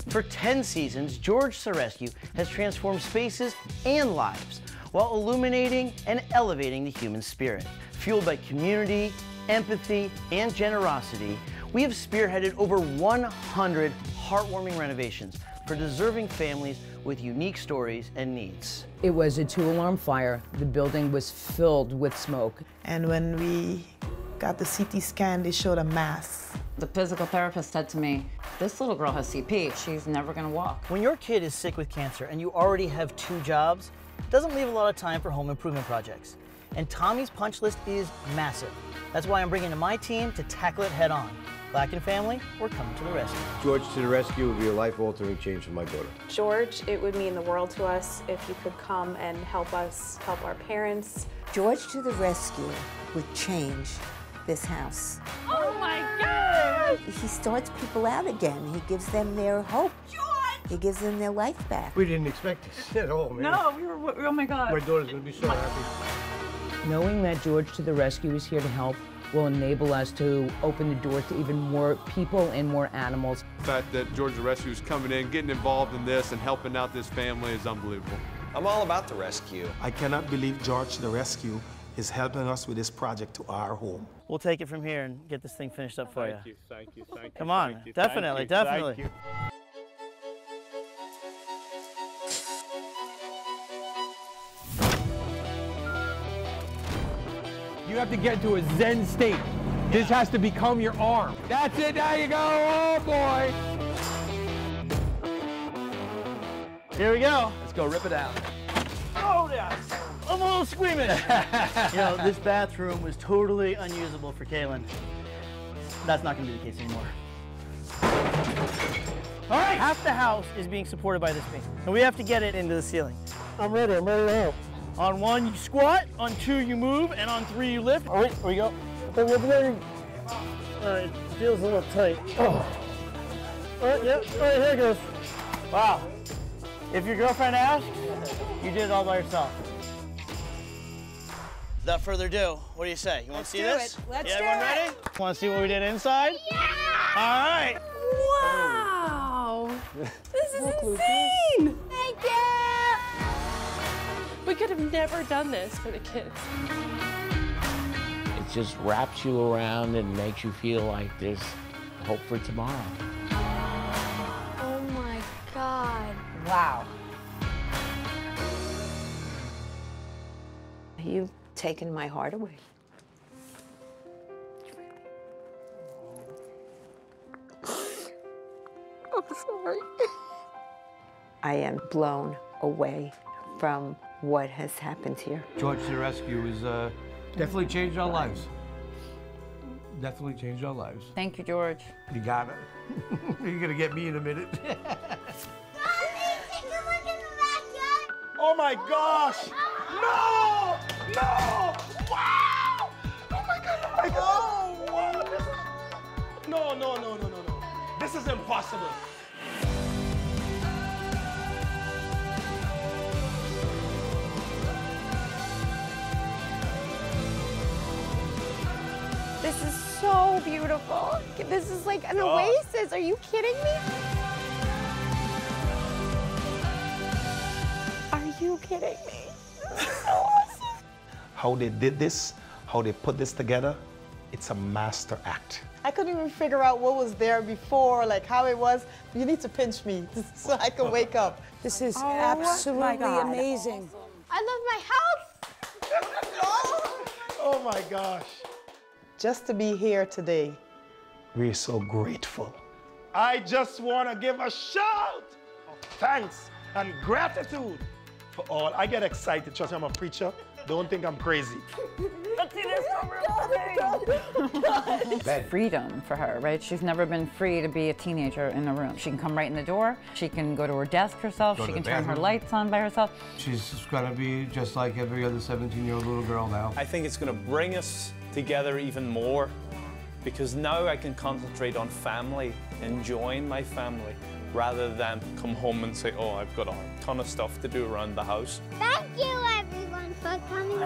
For 10 seasons, George to the Rescue has transformed spaces and lives while illuminating and elevating the human spirit. Fueled by community, empathy, and generosity, we have spearheaded over 100 heartwarming renovations for deserving families with unique stories and needs. It was a 2-alarm fire. The building was filled with smoke. And when we got the CT scan, they showed a mass. The physical therapist said to me, this little girl has CP, she's never gonna walk. When your kid is sick with cancer and you already have 2 jobs, it doesn't leave a lot of time for home improvement projects. And Tommy's punch list is massive. That's why I'm bringing in my team to tackle it head on. Black and family, we're coming to the rescue. George to the Rescue would be a life-altering change for my daughter. George, it would mean the world to us if you could come and help us help our parents. George to the Rescue would change this house. Oh my God! He starts people out again. He gives them their hope. George! He gives them their life back. We didn't expect this at all, man. No, we were, oh my God. My daughter's gonna be so happy. Knowing that George to the Rescue is here to help will enable us to open the door to even more people and more animals. The fact that George to the Rescue is coming in, getting involved in this, and helping out this family is unbelievable. I'm all about the rescue. I cannot believe George to the Rescue is helping us with this project to our home. We'll take it from here and get this thing finished up for you. Thank you, thank you, thank you. Come on, thank you, definitely, thank you, definitely. thank you. You have to get into a Zen state. This has to become your arm. That's it, there you go, oh boy. Here we go. Let's go rip it out. Oh, yes. I'm a little squeamish. You know, this bathroom was totally unusable for Kaylin. That's not gonna be the case anymore. All right, half the house is being supported by this beam, and we have to get it into the ceiling. I'm ready to help. On 1, you squat, on 2, you move, and on 3, you lift. All right, here we go. All right, it feels a little tight. Oh. All right, yep, all right, here it goes. Wow. If your girlfriend asks, you did it all by yourself. Without further ado, what do you say? You want to see this? Let's yeah, do everyone it. ready? Want to see what we did inside? Yeah! All right. Wow! This is insane! Thank you! We could have never done this for the kids. It just wraps you around and makes you feel like there's hope for tomorrow. Oh my God. Wow. You've taken my heart away. I'm sorry. I am blown away from what has happened here. George to the Rescue is definitely changed our lives. Definitely changed our lives. Thank you, George. You got it. You're gonna get me in a minute. Oh my gosh! No! No! Wow! Oh my God! Oh my God! Oh, wow! This is... No, no, no, no, no, no. This is impossible. This is so beautiful. This is like an oasis. Are you kidding me? Are you kidding me? This is so awesome. How they did this, how they put this together, it's a master act. I couldn't even figure out what was there before, like how it was. You need to pinch me so I can wake up. This is absolutely amazing. I love my house. Oh my gosh. Just to be here today. We're so grateful. I just want to give a shout of thanks and gratitude for all. I get excited, trust me, I'm a preacher. Don't think I'm crazy. Let's see this It's freedom for her, right? She's never been free to be a teenager in a room. She can come right in the door. She can go to her desk herself. She can turn her lights on by herself. She's gonna be just like every other 17-year-old little girl now. I think it's going to bring us together even more because now I can concentrate on family, enjoying my family, rather than come home and say, oh, I've got a ton of stuff to do around the house. Thank you, everyone, for coming.